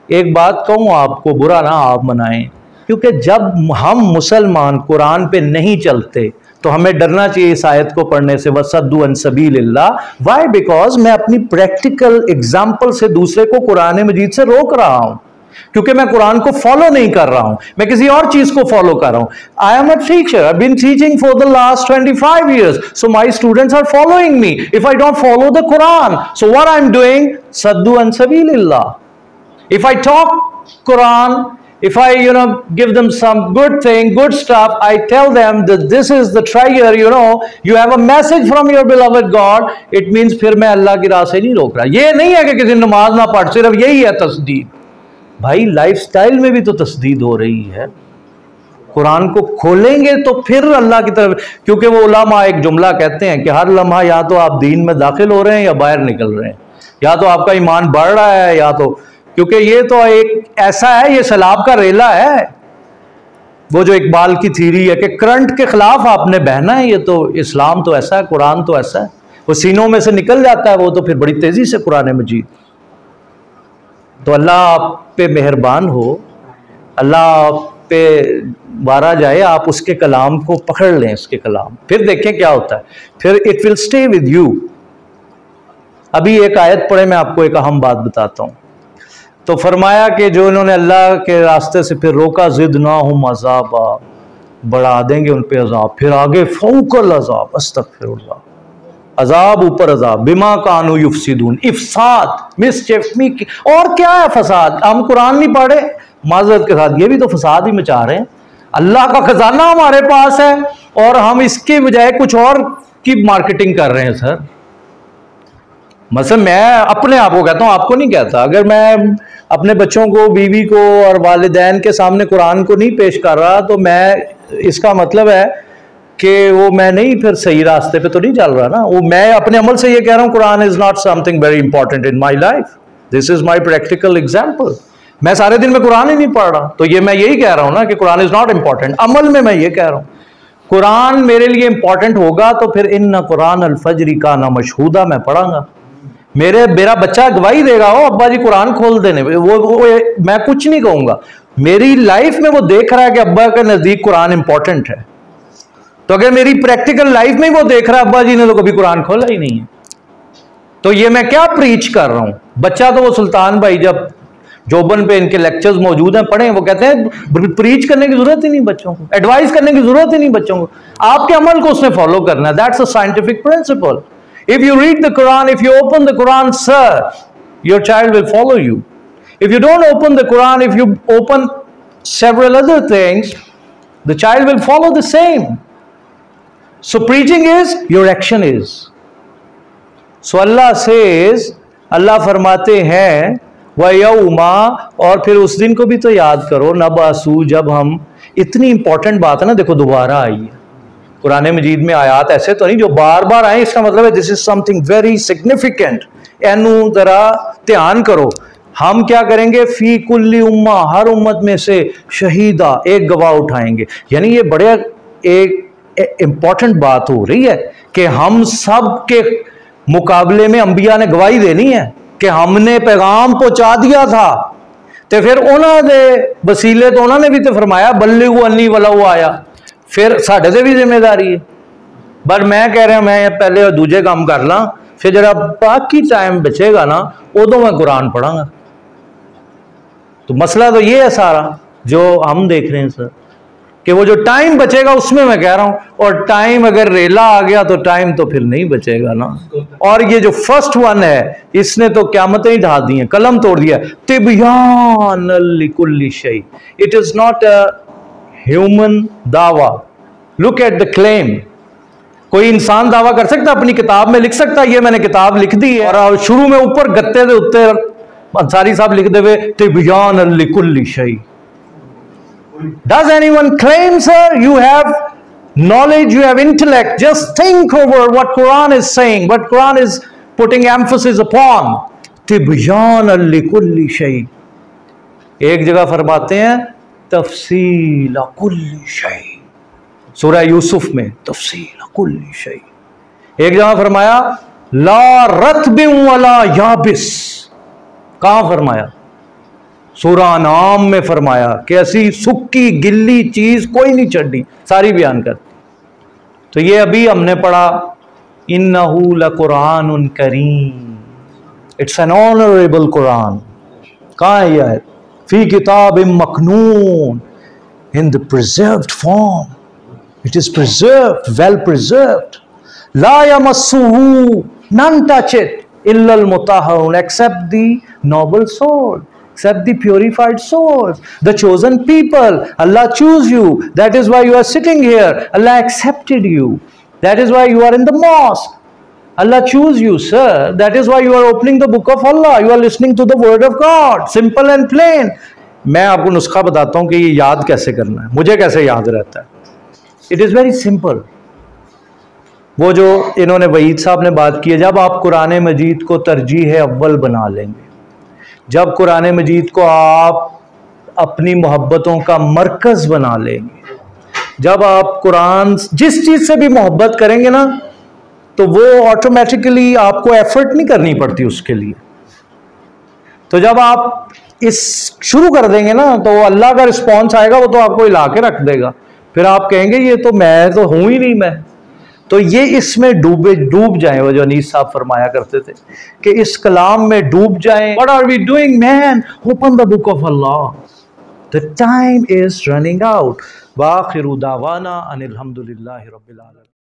एक बात कहूँ आपको, बुरा ना आप मनाएं, क्योंकि जब हम मुसलमान कुरान पे नहीं चलते तो हमें डरना चाहिए इस आयत को पढ़ने से, वसद्दू अन सबीलिल्लाह। व्हाई? बिकॉज मैं अपनी प्रैक्टिकल एग्जाम्पल से दूसरे को कुरान मजीद से रोक रहा हूं, क्योंकि मैं कुरान को फॉलो नहीं कर रहा हूं, मैं किसी और चीज को फॉलो कर रहा हूं। I am a teacher, I have been teaching for the last 25 years, so my students are following me. If I don't follow the Quran, so what I'm doing? Saddu an sabilillah. If I talk Quran, if I give them some good thing, good stuff, I tell them that this is the treasure, you have a message from your beloved God, it means फिर मैं अल्लाह की राह से नहीं रोक रहा। ये नहीं है कि किसी नमाज ना पढ़, सिर्फ यही है तस्दीद। भाई लाइफस्टाइल में भी तो तस्दीद हो रही है। कुरान को खोलेंगे तो फिर अल्लाह की तरफ, क्योंकि वो उलमा एक जुमला कहते हैं कि हर लम्हा या तो आप दीन में दाखिल हो रहे हैं या बाहर निकल रहे हैं, या तो आपका ईमान बढ़ रहा है या तो, क्योंकि ये तो एक ऐसा है, ये सैलाब का रेला है। वो जो इकबाल की थीरी है कि करंट के खिलाफ आपने बहना है, ये तो इस्लाम तो ऐसा है, कुरान तो ऐसा है, वो सीनों में से निकल जाता है वो तो फिर बड़ी तेजी से कुरान मजीद। तो अल्लाह आप पे मेहरबान हो, अल्लाह आप पे वारा जाए, आप उसके कलाम को पकड़ लें, उसके कलाम, फिर देखें क्या होता है, फिर it will stay with you. अभी एक आयत पढ़े, मैं आपको एक अहम बात बताता हूं। तो फरमाया कि जो इन्होंने अल्लाह के रास्ते से फिर रोका, ज़िदनाहुम अज़ाबा, बढ़ा देंगे उन पे अजाब, फिर आगे फौकल अजाब, अस्तगफिरुल्लाह, अजाब ऊपर अजाब, बिमा कानू युफसिदून, इफसाद, मिसचिफ। और क्या है फसाद? हम कुरान नहीं पढ़े, माजरत के साथ ये भी तो फसाद ही मचा रहे हैं। अल्लाह का खजाना हमारे पास है और हम इसके बजाय कुछ और की मार्केटिंग कर रहे हैं सर। मतलब मैं अपने आप को कहता हूँ, आपको नहीं कहता। अगर मैं अपने बच्चों को, बीवी को और वालिदैन के सामने कुरान को नहीं पेश कर रहा, तो मैं, इसका मतलब है कि वो मैं नहीं, फिर सही रास्ते पे तो नहीं चल रहा ना। वो मैं अपने अमल से ये कह रहा हूँ, Quran is not something very important in my life, this is my practical example. मैं सारे दिन में कुरान ही नहीं पढ़ रहा, तो ये मैं यही कह रहा हूँ ना कि कुरान इज नॉट इंपॉर्टेंट। अमल में मैं ये कह रहा हूँ कुरान मेरे लिए इंपॉर्टेंट होगा तो फिर इन्ना कुरान अल फजरी का ना मशहूदा मैं पढ़ाऊंगा। मेरा बच्चा गवाही देगा, हो अब्बा जी कुरान खोल देने, वो मैं कुछ नहीं कहूंगा। मेरी लाइफ में वो देख रहा है कि अब्बा के नजदीक कुरान इंपॉर्टेंट है, तो अगर मेरी प्रैक्टिकल लाइफ में वो देख रहा है अब्बा जी ने तो कभी कुरान खोला ही नहीं है, तो ये मैं क्या प्रीच कर रहा हूं। बच्चा तो वो सुल्तान भाई जब जोबन पे इनके लेक्चर्स मौजूद हैं, पढ़े, वो कहते हैं प्रीच करने की जरूरत ही नहीं बच्चों को, एडवाइस करने की जरूरत ही नहीं बच्चों को, आपके अमल को उसने फॉलो करना है। That's a scientific principle. If you read the Quran, if you open the Quran, sir, your child will follow you. If you don't open the Quran, if you open several other things, the child will follow the same. So preaching is, your action is. So Allah says, Allah फरमाते हैं वयौमा, और फिर उस दिन को भी तो याद करो, नबासू, जब हम, इतनी इंपॉर्टेंट बात है ना, देखो दोबारा आई है कुरान मजीद में आयात ऐसे तो नहीं जो बार बार आए, इसका मतलब है this is something very significant. Inu जरा ध्यान करो, हम क्या करेंगे, फी कुल्ली उम्मा, हर उम्मत में से शहीदा, एक गवाह उठाएंगे। यानी ये बड़े एक इंपॉर्टेंट बात हो रही है कि हम सब के मुकाबले में अंबिया ने गवाही देनी है कि हमने पैगाम पहुंचा दिया था, तो फिर उन्होंने वसीले तो उन्होंने भी तो फरमाया बल्लिगु अन्नी वलौ आया, फिर साढ़े से भी जिम्मेदारी है। बट मैं कह रहा मैं पहले दूजे काम कर ला, फिर जरा बाकी टाइम बचेगा ना उदों मैं कुरान पढ़ांगा। तो मसला तो ये है सारा जो हम देख रहे हैं सर, कि वो जो टाइम बचेगा उसमें मैं कह रहा हूं, और टाइम अगर रेला आ गया तो टाइम तो फिर नहीं बचेगा ना। और ये जो फर्स्ट वन है इसने तो क़यामतें ही ढा दी हैं, कलम तोड़ दिया। तिबयान लिकुल्ली शै, it is not a human दावा। Look at the claim. कोई इंसान दावा कर सकता, अपनी किताब में लिख सकता ये मैंने किताब लिख दी है, और शुरू में ऊपर गत्ते दे उत्ते अंसारी साहब लिख देवे तिबयान लिकुल्ली शै। Does anyone claim, sir, you have knowledge, you have intellect? Just think over what Quran is saying, what Quran is putting emphasis upon. Tibyan likulli shay. एक जगह फरमाते हैं तफसील कुल्ली शै, सूरह यूसुफ में तफसील कुल्ली शै। एक जगह फरमाया ला रत्बिन वला याबिस, कहां फरमाया? सूरह नाम में फरमाया कि ऐसी सुक्की गिल्ली चीज कोई नहीं चढ़नी, सारी बयान करती। तो ये अभी हमने पढ़ा इन्नहू लकुरआनुन करीम, इट्स एन ऑनरेबल कुरान। कहाँ है यह? फी किताब मकनून, in the preserved form, it is preserved, well preserved. ला यमस्सुहू, none touch it, illal mutahharun, except the noble soul, except the purified souls, the chosen people. Allah chose you, that is why you are sitting here. Allah accepted you, that is why you are in the mosque. Allah chose you, sir, that is why you are opening the book of Allah, you are listening to the word of God, simple and plain. मैं आपको नुस्खा बताता हूँ कि ये याद कैसे करना है, मुझे कैसे याद रहता है। It is very simple. वो जो इन्होंने वहीद साहब ने बात की है, जब आप कुरान मजीद को तरजीह अव्वल बना लेंगे, जब कुरान मजीद को आप अपनी मोहब्बतों का मरकज़ बना लेंगे, जब आप कुरान जिस चीज़ से भी मोहब्बत करेंगे ना, तो वो ऑटोमेटिकली आपको एफर्ट नहीं करनी पड़ती उसके लिए। तो जब आप इस शुरू कर देंगे ना, तो अल्लाह का रिस्पॉन्स आएगा, वो तो आपको हिला के रख देगा। फिर आप कहेंगे ये तो मैं तो हूँ ही नहीं मैं। तो ये इसमें डूब जाएं, वो जो अनीस साहब फरमाया करते थे कि इस कलाम में डूब जाएं। What are we doing, man? Open the book of Allah. The time is running out. Wa akhiru dawana anil hamdulillahi rabbil alamin.